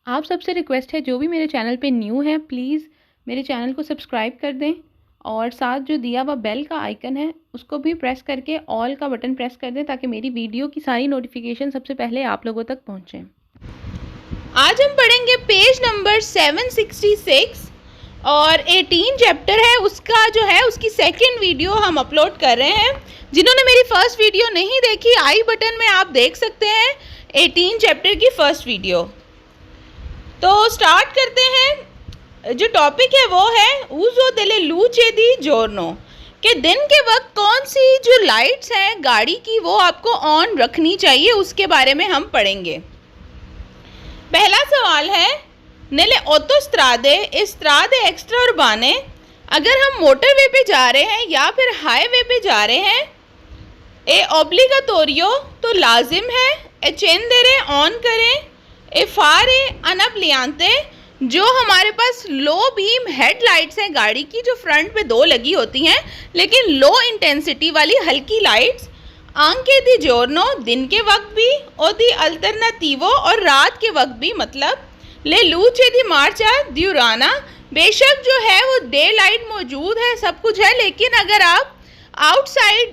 आप सबसे रिक्वेस्ट है, जो भी मेरे चैनल पे न्यू है प्लीज़ मेरे चैनल को सब्सक्राइब कर दें और साथ जो दिया हुआ बेल का आइकन है उसको भी प्रेस करके ऑल का बटन प्रेस कर दें ताकि मेरी वीडियो की सारी नोटिफिकेशन सबसे पहले आप लोगों तक पहुंचे। आज हम पढ़ेंगे पेज नंबर 766 और 18 चैप्टर है उसका जो है उसकी सेकंड वीडियो हम अपलोड कर रहे हैं। जिन्होंने मेरी फर्स्ट वीडियो नहीं देखी, आई बटन में आप देख सकते हैं 18 चैप्टर की फर्स्ट वीडियो। तो स्टार्ट करते हैं। जो टॉपिक है वो है उज़ो डेले लूचे दी जोर्नो, कि दिन के वक्त कौन सी जो लाइट्स हैं गाड़ी की वो आपको ऑन रखनी चाहिए, उसके बारे में हम पढ़ेंगे। पहला सवाल है नेले ऑटोस्ट्रादे स्ट्रादे एक्स्ट्रा उर्बाने, अगर हम मोटरवे पे जा रहे हैं या फिर हाईवे पे जा रहे हैं, ए ऑब्लिगाटोरियो तो लाजिम है, ए चेंदेरे ऑन करें, ए फारे अनबलियांते जो हमारे पास लो बीम हेडलाइट्स हैं गाड़ी की, जो फ्रंट पे दो लगी होती हैं लेकिन लो इंटेंसिटी वाली हल्की लाइट्स, आंके दी जोरनो दिन के वक्त भी, और दी अल्टरनेटिवो और रात के वक्त भी, मतलब ले लूचे दी मार्चा द्यूराना, बेशक जो है वो डे लाइट मौजूद है, सब कुछ है, लेकिन अगर आप आउटसाइड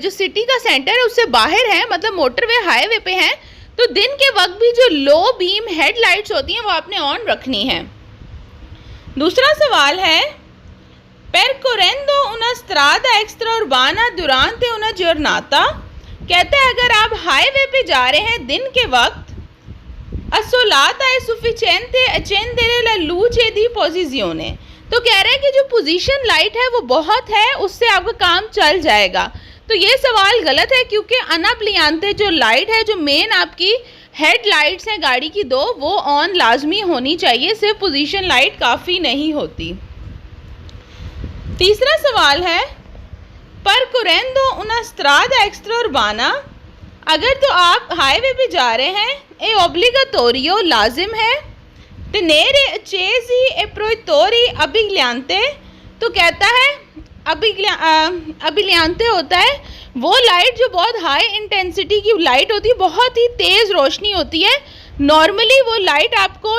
जो सिटी का सेंटर है उससे बाहर है, मतलब मोटरवे हाईवे पे हैं, तो दिन के वक्त भी जो लो बीम हेडलाइट्स होती हैं वो आपने ऑन रखनी है। दूसरा सवाल है percorrendo una strada extraurbana durante una giornata, कहता है अगर आप हाईवे पे जा रहे हैं दिन के वक्त, assolata è sufficiente accendere la luce di posizione, तो कह रहे हैं कि जो पोजीशन लाइट है वो बहुत है, उससे आपका काम चल जाएगा। तो ये सवाल गलत है क्योंकि अनबलियांते जो लाइट है, जो मेन आपकी हेड लाइट्स हैं गाड़ी की दो, वो ऑन लाजमी होनी चाहिए, सिर्फ पोजीशन लाइट काफ़ी नहीं होती। तीसरा सवाल है परcorrendo una strada extraurbana, अगर तो आप हाईवे पे जा रहे हैं, ए ऑब्लिगाटोरियो लाजिम है, tenere accesi e proiettori abbagliante, तो कहता है अभिलियांते होता है वो लाइट जो बहुत हाई इंटेंसिटी की लाइट होती है, बहुत ही तेज़ रोशनी होती है, नॉर्मली वो लाइट आपको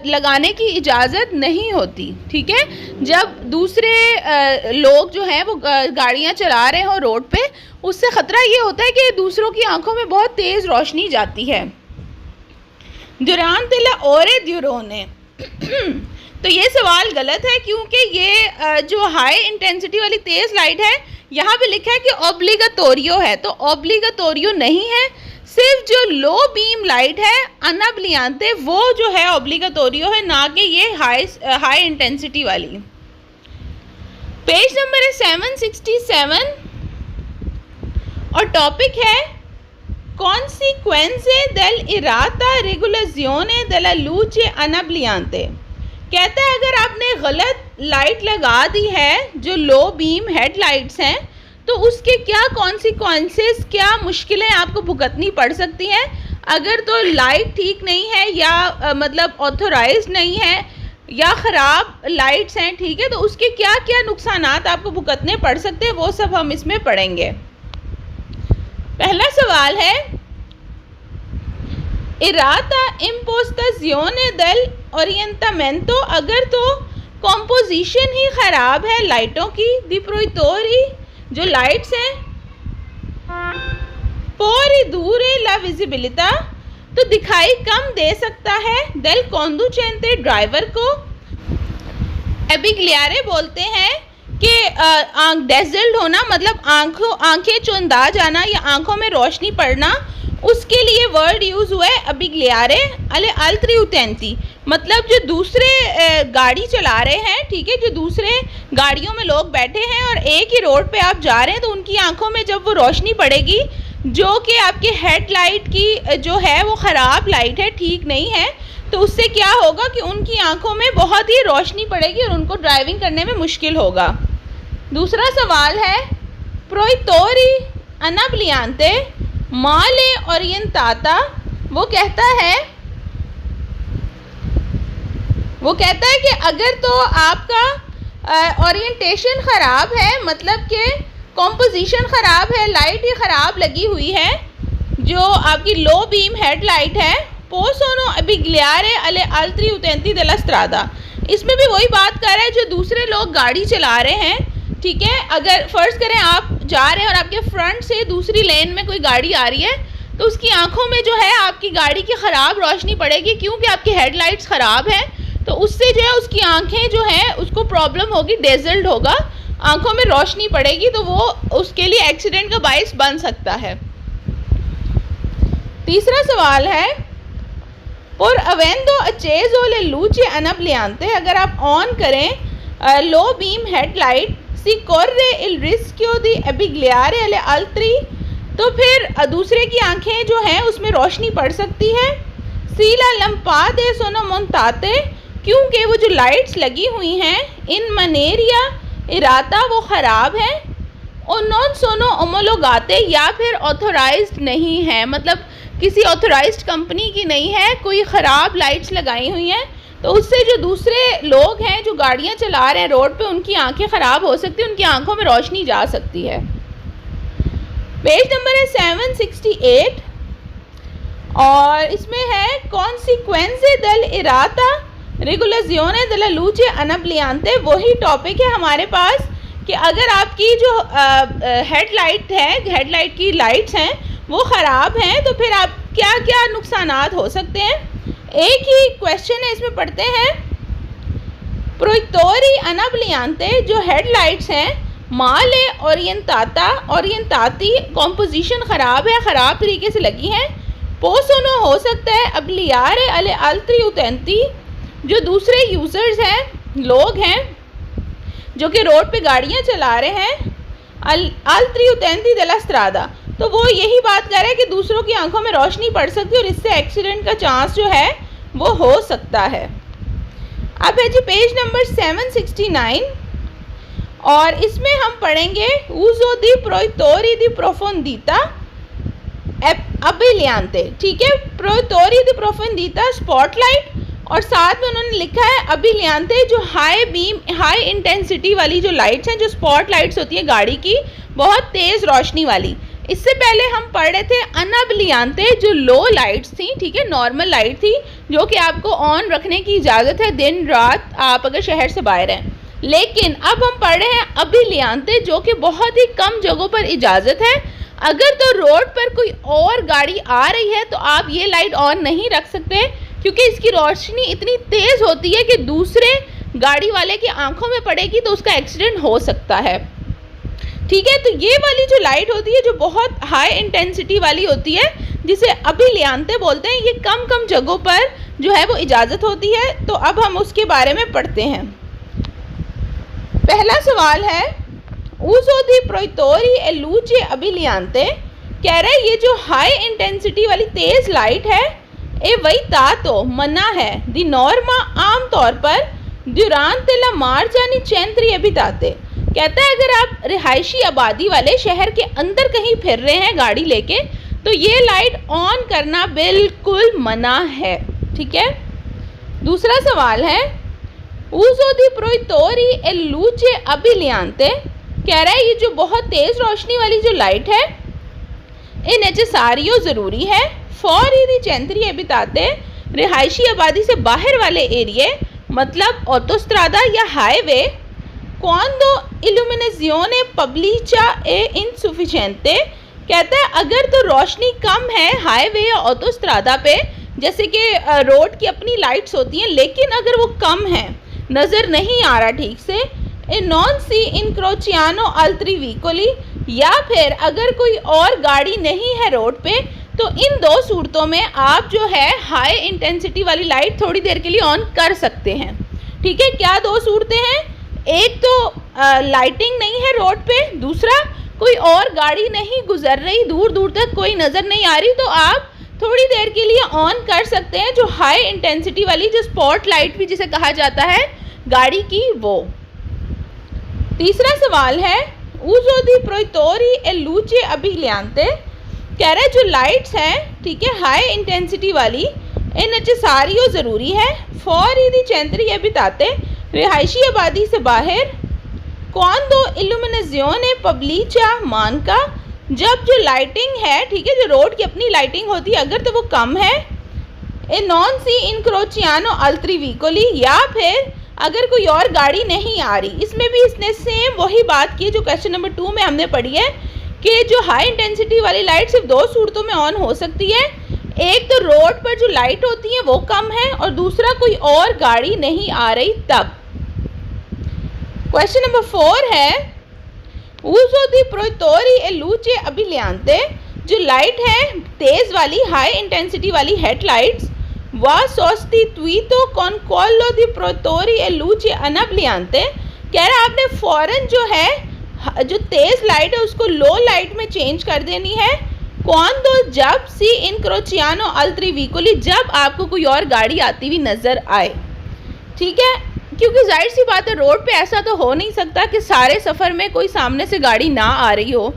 लगाने की इजाज़त नहीं होती। ठीक है, जब दूसरे लोग जो हैं वो गाड़ियाँ चला रहे हो रोड पे, उससे ख़तरा ये होता है कि दूसरों की आंखों में बहुत तेज़ रोशनी जाती है। दुरान तिला ओरे द्यूरोने, तो ये सवाल गलत है क्योंकि ये जो हाई इंटेंसिटी वाली तेज़ लाइट है यहाँ पे लिखा है कि ऑब्लिगाटोरियो है, तो ऑब्लिगाटोरियो नहीं है, सिर्फ जो लो बीम लाइट है अनबलियांते वो जो है ऑब्लिगाटोरियो है, ना कि ये हाई इंटेंसिटी वाली। पेज नंबर है 767 और टॉपिक है conseguenze dell'errata regolazione della luce anabbliante, कहता है अगर आपने गलत लाइट लगा दी है जो लो बीम हेडलाइट्स हैं, तो उसके क्या कॉन्सिक्वेंसेस, क्या मुश्किलें आपको भुगतनी पड़ सकती हैं। अगर तो लाइट ठीक नहीं है या मतलब ऑथोराइज्ड नहीं है या ख़राब लाइट्स हैं, ठीक है, तो उसके क्या क्या नुकसानात आपको भुगतने पड़ सकते हैं, वो सब हम इसमें पढ़ेंगे। पहला सवाल है इराता इम्पोस्टाजियोने del orientamento, अगर तो कॉम्पोजिशन ही ख़राब है लाइटों की, दी प्रोइटोरी जो लाइट्स हैं, पोरी दूरे ला विजिबिलिटा तो दिखाई कम दे सकता है, del conducente ड्राइवर को, एबिग्लियारे बोलते हैं कि डेजल्ड होना मतलब आंखें चौंधा जाना या आंखों में रोशनी पड़ना, उसके लिए वर्ड यूज़ हुआ है अबिग्लियारे अले अल्ट्री उटेंटी, मतलब जो दूसरे गाड़ी चला रहे हैं, ठीक है, जो दूसरे गाड़ियों में लोग बैठे हैं और एक ही रोड पे आप जा रहे हैं, तो उनकी आंखों में जब वो रोशनी पड़ेगी जो कि आपके हेडलाइट की जो है वो ख़राब लाइट है, ठीक नहीं है, तो उससे क्या होगा कि उनकी आंखों में बहुत ही रोशनी पड़ेगी और उनको ड्राइविंग करने में मुश्किल होगा। दूसरा सवाल है प्रोइटोरी अनबलियांते माले ओरिएंटाता, वो कहता है कि अगर तो आपका ओरिएंटेशन ख़राब है, मतलब कि कॉम्पोजिशन ख़राब है, लाइट ही ख़राब लगी हुई है, जो आपकी लो बीम हेडलाइट है, पोसोनो abigliare alle altri utenti della strada। इसमें भी वही बात कर रहा है, जो दूसरे लोग गाड़ी चला रहे हैं, ठीक है। अगर फर्ज करें आप जा रहे हैं और आपके फ्रंट से दूसरी लेन में कोई गाड़ी आ रही है, तो उसकी आंखों में जो है आपकी गाड़ी की ख़राब रोशनी पड़ेगी, क्योंकि आपकी हेडलाइट्स ख़राब हैं। तो उससे जो है उसकी आंखें जो है उसको प्रॉब्लम होगी, डेजल्ड होगा, आंखों में रोशनी पड़ेगी, तो वो उसके लिए एक्सीडेंट का बाइस बन सकता है। तीसरा सवाल है, por avendo acceso le luci annabbiante, अगर आप ऑन करें low beam headlight, si corre il rischio di abbigliare alle altri, तो फिर दूसरे की आंखें जो हैं उसमें रोशनी पड़ सकती है। si la lampade sono montate, क्योंकि वो जो लाइट्स लगी हुई हैं इन मनेरिया इराता वो ख़राब है। और नॉन सोनो ओमोलोगाते, या फिर ऑथोराइज्ड नहीं है, मतलब किसी ऑथोराइज्ड कंपनी की नहीं है, कोई ख़राब लाइट्स लगाई हुई हैं, तो उससे जो दूसरे लोग हैं जो गाड़ियां चला रहे हैं रोड पे, उनकी आंखें ख़राब हो सकती हैं, उनकी आंखों में रोशनी जा सकती है। पेज नंबर है 768 और इसमें है conseguenze del irata regolazione della luce annabbiante। वही टॉपिक है हमारे पास कि अगर आपकी जो हेडलाइट है, हेडलाइट की लाइट्स हैं वो ख़राब हैं, तो फिर आप क्या क्या नुकसानात हो सकते हैं। एक ही क्वेश्चन है, इसमें पढ़ते हैं, प्रोइक्टोरी annabbiante, जो हेडलाइट्स हैं माले ओरिएंटाती, कॉम्पोजिशन ख़राब है, ख़राब तरीके से लगी हैं। पोसोनो हो सकता है abbigliare alle altri utenti, जो दूसरे यूज़र्स हैं, लोग हैं जो कि रोड पे गाड़ियाँ चला रहे हैं, altri utenti della strada, तो वो यही बात कर रहे हैं कि दूसरों की आंखों में रोशनी पड़ सकती है और इससे एक्सीडेंट का चांस जो है वो हो सकता है। अब है जी पेज नंबर 769 और इसमें हम पढ़ेंगे uso di proiettori di profondità abbigliante, ठीक है। proiettori di profondità स्पॉटलाइट, और साथ में उन्होंने लिखा है abbigliante, जो हाई बीम, हाई इंटेंसिटी वाली जो लाइट्स हैं, जो स्पॉट लाइट्स होती है गाड़ी की, बहुत तेज़ रोशनी वाली। इससे पहले हम पढ़ रहे थे annabbiante, जो लो लाइट्स थी, ठीक है, नॉर्मल लाइट थी, जो कि आपको ऑन रखने की इजाज़त है दिन रात, आप अगर शहर से बाहर हैं। लेकिन अब हम पढ़ रहे हैं abbigliante, जो कि बहुत ही कम जगहों पर इजाज़त है। अगर तो रोड पर कोई और गाड़ी आ रही है तो आप ये लाइट ऑन नहीं रख सकते, क्योंकि इसकी रोशनी इतनी तेज़ होती है कि दूसरे गाड़ी वाले की आंखों में पड़ेगी तो उसका एक्सीडेंट हो सकता है, ठीक है। तो ये वाली जो लाइट होती है जो बहुत हाई इंटेंसिटी वाली होती है, जिसे abbigliante बोलते हैं, ये कम कम जगहों पर जो है वो इजाज़त होती है। तो अब हम उसके बारे में पढ़ते हैं। पहला सवाल है uso di proiettori e luci abbigliante, कह रहा है ये जो हाई इंटेंसिटी वाली तेज़ लाइट है ए वही तो मना है दी नॉर्मा, आम तौर पर durante la marcia nei centri abitati, कहता है अगर आप रिहायशी आबादी वाले शहर के अंदर कहीं फिर रहे हैं गाड़ी लेके, तो ये लाइट ऑन करना बिल्कुल मना है, ठीक है। दूसरा सवाल है uso di proiettori e luci abbigliante, कह रहा है ये जो बहुत तेज़ रोशनी वाली जो लाइट है ये नेसेसारियो ज़रूरी है फॉर दी centri abitati, रिहायशी आबादी से बाहर वाले एरिए, मतलब ऑटोस्ट्रादा या highway. quando illuminazione pubblica è insufficiente, कहता है अगर तो रोशनी कम है हाईवे या ऑटोस्ट्रादा पे, जैसे कि रोड की अपनी लाइट्स होती हैं, लेकिन अगर वो कम है, नज़र नहीं आ रहा ठीक से, ए नॉन सी इंक्रोचियानो अल्ट्री व्हीकली, या फिर अगर कोई और गाड़ी नहीं है रोड पे, तो इन दो सूरतों में आप जो है हाई इंटेंसिटी वाली लाइट थोड़ी देर के लिए ऑन कर सकते हैं, ठीक है। क्या दो सूरतें हैं, एक तो लाइटिंग नहीं है रोड पे, दूसरा कोई और गाड़ी नहीं गुजर रही, दूर दूर तक कोई नज़र नहीं आ रही, तो आप थोड़ी देर के लिए ऑन कर सकते हैं जो हाई इंटेंसिटी वाली, जो स्पॉट लाइट भी जिसे कहा जाता है गाड़ी की, वो। तीसरा सवाल है uso di proiettori e luci abbigliante, कह रहा है जो लाइट्स हैं, ठीक है, हाई इंटेंसिटी वाली, ये नेसेसारियो ज़रूरी है फॉर दी centri abitati, रिहायशी आबादी से बाहर। quando illuminazione pubblica manca, जब जो लाइटिंग है, ठीक है, जो रोड की अपनी लाइटिंग होती है, अगर तो वो कम है। ए नॉन सी इनक्रोचियानो अल्ट्री वीकोली, या फिर अगर कोई और गाड़ी नहीं आ रही। इसमें भी इसने सेम वही बात की जो क्वेश्चन नंबर 2 में हमने पढ़ी है कि जो हाई इंटेंसिटी वाली लाइट सिर्फ 2 सूरतों में ऑन हो सकती है। एक तो रोड पर जो लाइट होती है वो कम है, और दूसरा कोई और गाड़ी नहीं आ रही तब। क्वेश्चन नंबर 4 है उso di proiettori e luce abbagliante, जो लाइट है तेज वाली हाई इंटेंसिटी वाली हेडलाइट्स, वह sostituito con quello di proiettori e luce annabbliante, कह रहा आपने फौरन जो है जो तेज लाइट है उसको लो लाइट में चेंज कर देनी है। कौन दो, जब सी इनक्रोचियानो अल्ट्री वीकोली, जब आपको कोई और गाड़ी आती हुई नजर आए। ठीक है, क्योंकि जाहिर सी बात है रोड पे ऐसा तो हो नहीं सकता कि सारे सफ़र में कोई सामने से गाड़ी ना आ रही हो।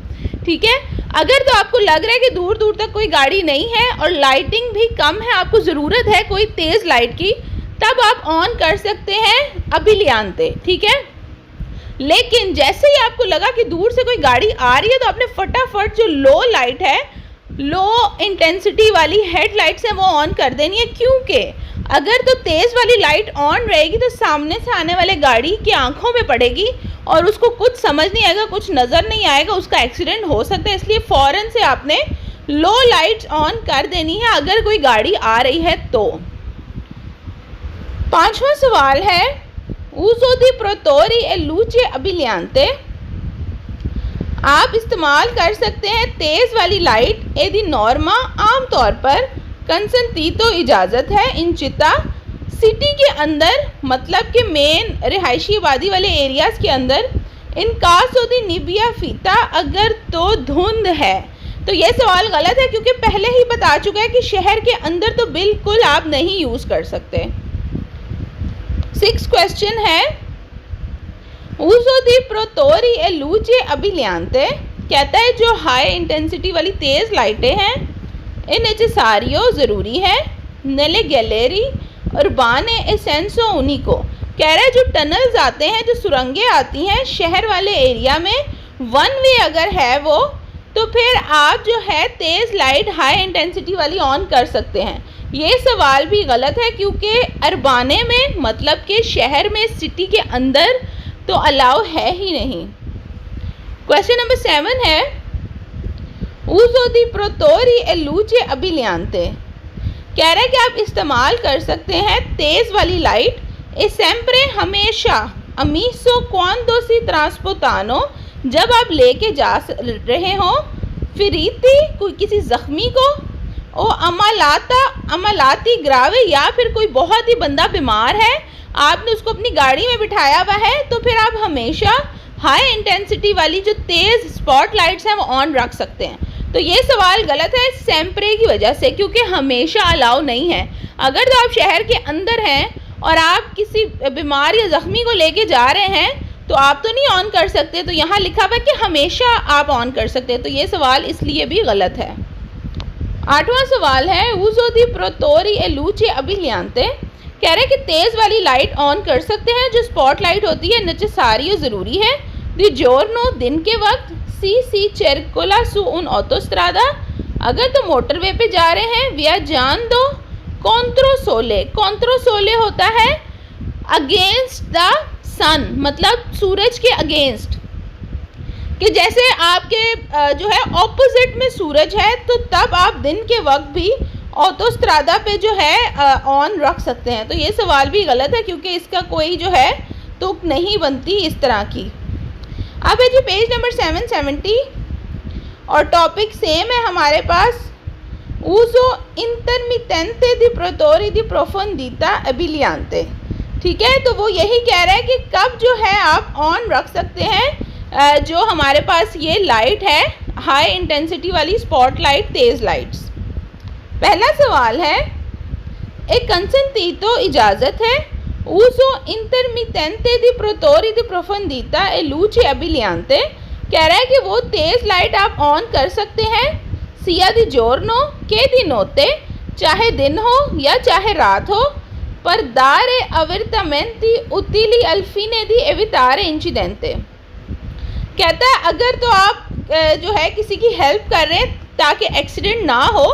ठीक है, अगर तो आपको लग रहा है कि दूर दूर तक कोई गाड़ी नहीं है और लाइटिंग भी कम है, आपको ज़रूरत है कोई तेज़ लाइट की, तब आप ऑन कर सकते हैं अबिलियांते। ठीक है, लेकिन जैसे ही आपको लगा कि दूर से कोई गाड़ी आ रही है तो आपने फटाफट जो लो लाइट है, लो इंटेंसिटी वाली हेडलाइट्स है, वो ऑन कर देनी है। क्योंकि अगर तो तेज़ वाली लाइट ऑन रहेगी तो सामने से आने वाले गाड़ी की आंखों में पड़ेगी और उसको कुछ समझ नहीं आएगा, कुछ नज़र नहीं आएगा, उसका एक्सीडेंट हो सकता है। इसलिए फ़ौरन से आपने लो लाइट्स ऑन कर देनी है अगर कोई गाड़ी आ रही है तो। 5वां सवाल है uso di proiettori e luce abbagliante, आप इस्तेमाल कर सकते हैं तेज़ वाली लाइट एदी नॉर्मा, आमतौर पर कंसेंटीतो इजाज़त है, इन चिता सिटी के अंदर, मतलब कि मेन रिहायशी आबादी वाले एरियाज़ के अंदर, इन कासो दी निबिया फीता, अगर तो धुंध है। तो ये सवाल गलत है क्योंकि पहले ही बता चुका है कि शहर के अंदर तो बिल्कुल आप नहीं यूज़ कर सकते। 6 क्वेश्चन है uso di proiettori e luce abbagliante, कहता है जो हाई इंटेंसिटी वाली तेज़ लाइटें हैं इन नेसेसारियो ज़रूरी है, नेले गैलरी उर्बाने ए सेंसो उनिको, कह रहा है जो टनल्स आते हैं, जो सुरंगें आती हैं शहर वाले एरिया में, वन वे अगर है वो, तो फिर आप जो है तेज़ लाइट हाई इंटेंसिटी वाली ऑन कर सकते हैं। ये सवाल भी गलत है क्योंकि अरबाने में मतलब कि शहर में, सिटी के अंदर तो अलाउ है ही नहीं। क्वेश्चन नंबर 7 है uso di proiettori e luce abbagliante, कह रहा है कि आप इस्तेमाल कर सकते हैं तेज़ वाली लाइट e sempre हमेशा, amiso quando si trasportano, जब आप लेके जा रहे हो, फिरीती कोई किसी ज़ख्मी को, ओ अमलाती ग्रावे, या फिर कोई बहुत ही बंदा बीमार है, आपने उसको अपनी गाड़ी में बिठाया हुआ है, तो फिर आप हमेशा हाई इंटेंसिटी वाली जो तेज़ स्पॉट लाइट्स हैं वो ऑन रख सकते हैं। तो ये सवाल गलत है सेम्प्रे की वजह से, क्योंकि हमेशा अलाउ नहीं है। अगर तो आप शहर के अंदर हैं और आप किसी बीमार या ज़ख्मी को लेके जा रहे हैं तो आप तो नहीं ऑन कर सकते, तो यहाँ लिखा हुआ है कि हमेशा आप ऑन कर सकते हैं, तो ये सवाल इसलिए भी गलत है। 8वां सवाल है uso di proiettori e luce abbagliante, कह रहे हैं कि तेज़ वाली लाइट ऑन कर सकते हैं जो स्पॉट लाइट होती है, नेसेसारियो ज़रूरी है, दी जोरनो दिन के वक्त, सी circola su un autostrada, अगर तो मोटरवे पे जा रहे हैं, viaggiando contro sole, contro sole होता है अगेंस्ट द सन, मतलब सूरज के अगेंस्ट, कि जैसे आपके जो है ऑपोजिट में सूरज है तो तब आप दिन के वक्त भी ऑटोस्ट्रादा पे जो है ऑन रख सकते हैं। तो ये सवाल भी गलत है क्योंकि इसका कोई जो है तुक नहीं बनती इस तरह की। अब है जी पेज नंबर 770 और टॉपिक सेम है हमारे पास, uso intermittente di proiettori di profondità abbagliante। ठीक है, तो वो यही कह रहा है कि कब जो है आप ऑन रख सकते हैं जो हमारे पास ये लाइट है हाई इंटेंसिटी वाली स्पॉट लाइट, तेज़ लाइट्स। पहला सवाल है एक कंसेंटीतो इजाज़त है uso intermittente di proiettori di profondità e luce abbagliante, कह रहा है कि वो तेज़ लाइट आप ऑन कर सकते हैं sia di giorno che di notte, चाहे दिन हो या चाहे रात हो, पर dare avvertimenti utili al fine di evitare incidenti, कहता है अगर तो आप जो है किसी की हेल्प कर रहे हैं ताकि एक्सीडेंट ना हो,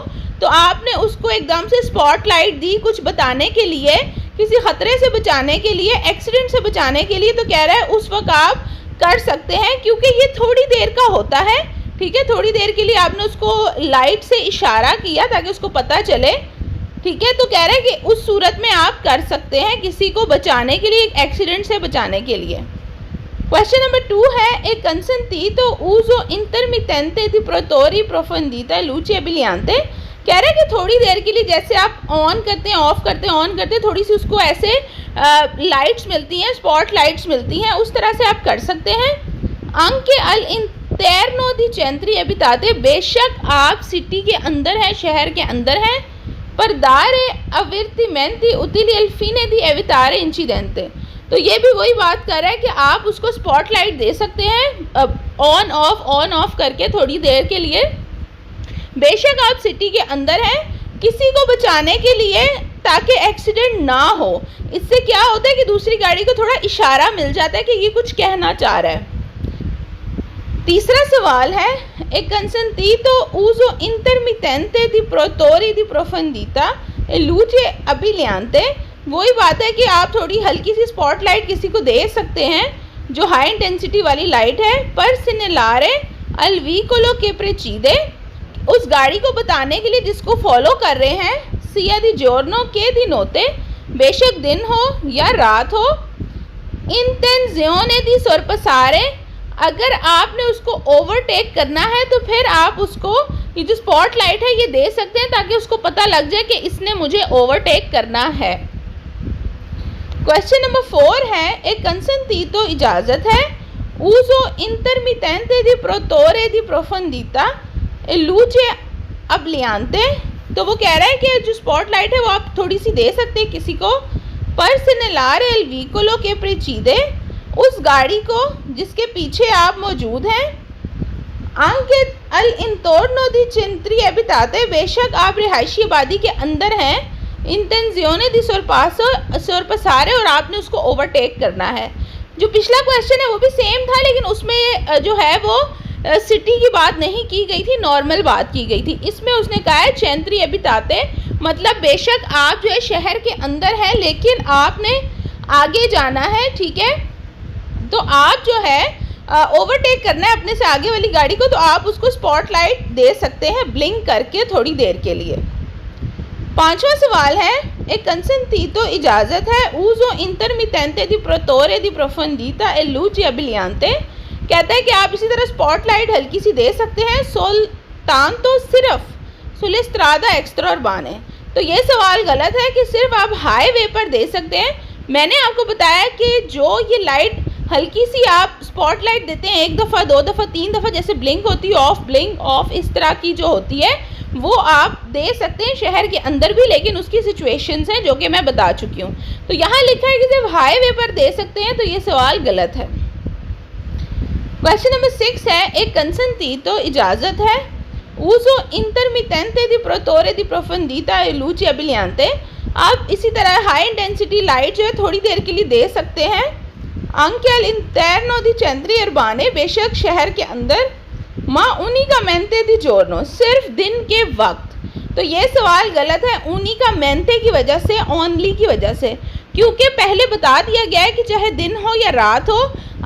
तो आपने उसको एकदम से स्पॉटलाइट दी कुछ बताने के लिए, किसी ख़तरे से बचाने के लिए, एक्सीडेंट से बचाने के लिए, तो कह रहा है उस वक्त आप कर सकते हैं, क्योंकि ये थोड़ी देर का होता है, ठीक है। थोड़ी देर के लिए आपने उसको लाइट से इशारा किया ताकि उसको पता चले, ठीक है। तो कह रहा है कि उस सूरत में आप कर सकते हैं किसी को बचाने के लिए, एक एक्सीडेंट से बचाने के लिए। क्वेश्चन नंबर 2 है, एक consentito uso intermitente di protori profondità luce brillante। कह रहा है कि थोड़ी देर के लिए जैसे आप ऑन करते हैं, ऑफ करते हैं, ऑन करते हैं, थोड़ी सी उसको ऐसे लाइट्स मिलती हैं, स्पॉट लाइट्स मिलती हैं, उस तरह से आप कर सकते हैं। anche all'interno di centri abitati, बेशक आप सिटी के अंदर हैं, शहर के अंदर हैं, पर dare avvertimenti utili al fine di evitare incidenti। तो ये भी वही बात कर रहा है कि आप उसको स्पॉटलाइट दे सकते हैं ऑन ऑफ करके थोड़ी देर के लिए, बेशक आप सिटी के अंदर हैं, किसी को बचाने के लिए ताकि एक्सीडेंट ना हो। इससे क्या होता है कि दूसरी गाड़ी को थोड़ा इशारा मिल जाता है कि ये कुछ कहना चाह रहा है। तीसरा सवाल है, एक consentito uso intermittente di protori di profondità e luce abbagliante। वही बात है कि आप थोड़ी हल्की सी स्पॉटलाइट किसी को दे सकते हैं जो हाई इंटेंसिटी वाली लाइट है, पर segnalare al veicolo che precede, उस गाड़ी को बताने के लिए जिसको फॉलो कर रहे हैं, sia di giorno che di notte, बेशक दिन हो या रात हो, intenzione di sorpassare, अगर आपने उसको ओवरटेक करना है तो फिर आप उसको ये जो स्पॉटलाइट है ये दे सकते हैं ताकि उसको पता लग जाए कि इसने मुझे ओवरटेक करना है। क्वेश्चन नंबर 4 है, एक consentito इजाज़त है uso intermittente di protore di profondità e luce abbagliante। तो वो कह रहा है कि जो स्पॉटलाइट है वो आप थोड़ी सी दे सकते हैं किसी को, पर segnalare il veicolo che precede, उस गाड़ी को जिसके पीछे आप मौजूद हैं, anche all'intorno di centri abitati, बेशक आप रिहायशी आबादी के अंदर हैं, intenzione di sorpassare, और आपने उसको ओवरटेक करना है। जो पिछला क्वेश्चन है वो भी सेम था, लेकिन उसमें जो है वो सिटी की बात नहीं की गई थी, नॉर्मल बात की गई थी। इसमें उसने कहा है centri abitati, मतलब बेशक आप जो है शहर के अंदर हैं लेकिन आपने आगे जाना है, ठीक है। तो आप जो है ओवरटेक करना है अपने से आगे वाली गाड़ी को, तो आप उसको स्पॉटलाइट दे सकते हैं ब्लिंक करके थोड़ी देर के लिए। 5वां सवाल है, एक consentito इजाज़त है uso intermittente di protore di profondità e luce abbagliante। कहता है कि आप इसी तरह स्पॉटलाइट हल्की सी दे सकते हैं soltanto सिर्फ sulle strade extraurbane। तो ये सवाल गलत है कि सिर्फ आप हाईवे पर दे सकते हैं। मैंने आपको बताया कि जो ये लाइट हल्की सी आप स्पॉटलाइट देते हैं, एक दफ़ा, 2 दफ़ा, 3 दफ़ा, जैसे ब्लिंक होती है, ऑफ ब्लिंक ऑफ, इस तरह की जो होती है वो आप दे सकते हैं शहर के अंदर भी, लेकिन उसकी सिचुएशंस हैं जो कि मैं बता चुकी हूँ। तो यहाँ लिखा है कि सिर्फ हाईवे पर दे सकते हैं, तो ये सवाल गलत है। क्वेश्चन नंबर 6 है, एक consentito इजाज़त है uso intermittente di protore di profondità e luce abbagliante। आप इसी तरह हाई इंटेंसिटी लाइट जो है थोड़ी देर के लिए दे सकते हैं, anche all'interno di centri urbani, बेशक शहर के अंदर, ma unicamente di giorno, सिर्फ दिन के वक्त। तो ये सवाल गलत है unicamente की वजह से, ओनली की वजह से, क्योंकि पहले बता दिया गया है कि चाहे दिन हो या रात हो,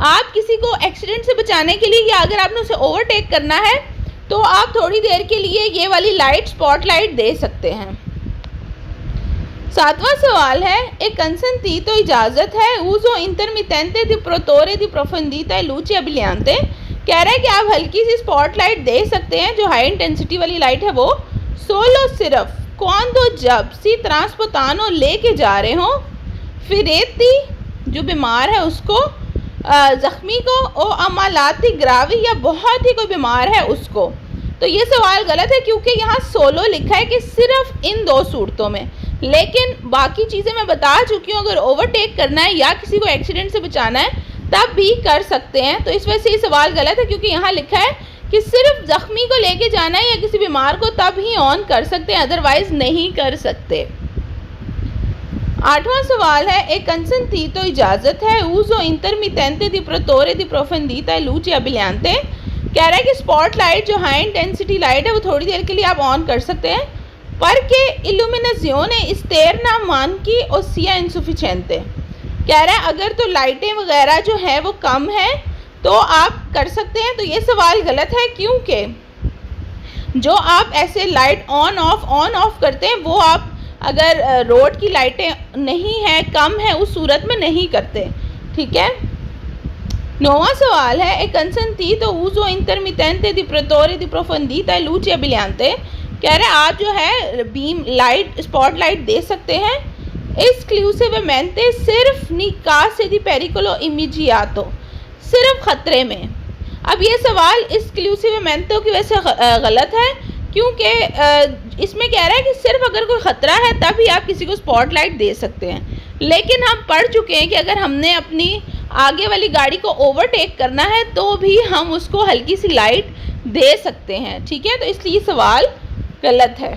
आप किसी को एक्सीडेंट से बचाने के लिए या अगर आपने उसे ओवरटेक करना है तो आप थोड़ी देर के लिए ये वाली लाइट स्पॉटलाइट दे सकते हैं। 7वां सवाल है, एक consentito इजाज़त है uso intermittente di protore di profondità e luce abbagliante। कह रहा है कि आप हल्की सी स्पॉटलाइट दे सकते हैं जो हाई इंटेंसिटी वाली लाइट है वो solo सिर्फ quando जब si trasportano लेके जा रहे हों, फिरेती जो बीमार है उसको, ज़ख्मी को, ओ अमालाती ग्रावी या बहुत ही कोई बीमार है उसको। तो ये सवाल गलत है क्योंकि यहाँ सोलो लिखा है कि सिर्फ इन 2 सूरतों में, लेकिन बाकी चीज़ें मैं बता चुकी हूँ। अगर ओवरटेक करना है या किसी को एक्सीडेंट से बचाना है तब भी कर सकते हैं। तो इस वजह से ये सवाल गलत है क्योंकि यहाँ लिखा है कि सिर्फ ज़ख्मी को लेके जाना है या किसी बीमार को तब ही ऑन कर सकते हैं, अदरवाइज़ नहीं कर सकते। 8वां सवाल है, एक consentito इजाज़त है uso intermittente di protore di profondità e luce abbagliante। कह रहा है कि स्पॉटलाइट जो हाई इंटेंसिटी लाइट है वो थोड़ी देर के लिए आप ऑन कर सकते हैं Perché illuminazione esterna manchi o sia insufficiente। कह रहा है अगर तो लाइटें वगैरह जो है वो कम है तो आप कर सकते हैं। तो ये सवाल गलत है, क्योंकि जो आप ऐसे लाइट ऑन ऑफ करते हैं वो आप अगर रोड की लाइटें नहीं है, कम है, उस सूरत में नहीं करते। ठीक है। 9वां सवाल है ए consentito uso intermittente di protettore di profondità e luci abbagliante। कह रहे हैं आप जो है बीम लाइट स्पॉटलाइट दे सकते हैं esclusivamente सिर्फ निकास दी पेरिकोलो इमीजियातो, सिर्फ खतरे में। अब ये सवाल esclusivamente की वजह से गलत है, क्योंकि इसमें कह रहा है कि सिर्फ अगर कोई ख़तरा है तभी आप किसी को स्पॉटलाइट दे सकते हैं। लेकिन हम पढ़ चुके हैं कि अगर हमने अपनी आगे वाली गाड़ी को ओवरटेक करना है तो भी हम उसको हल्की सी लाइट दे सकते हैं। ठीक है, तो इसलिए सवाल गलत है।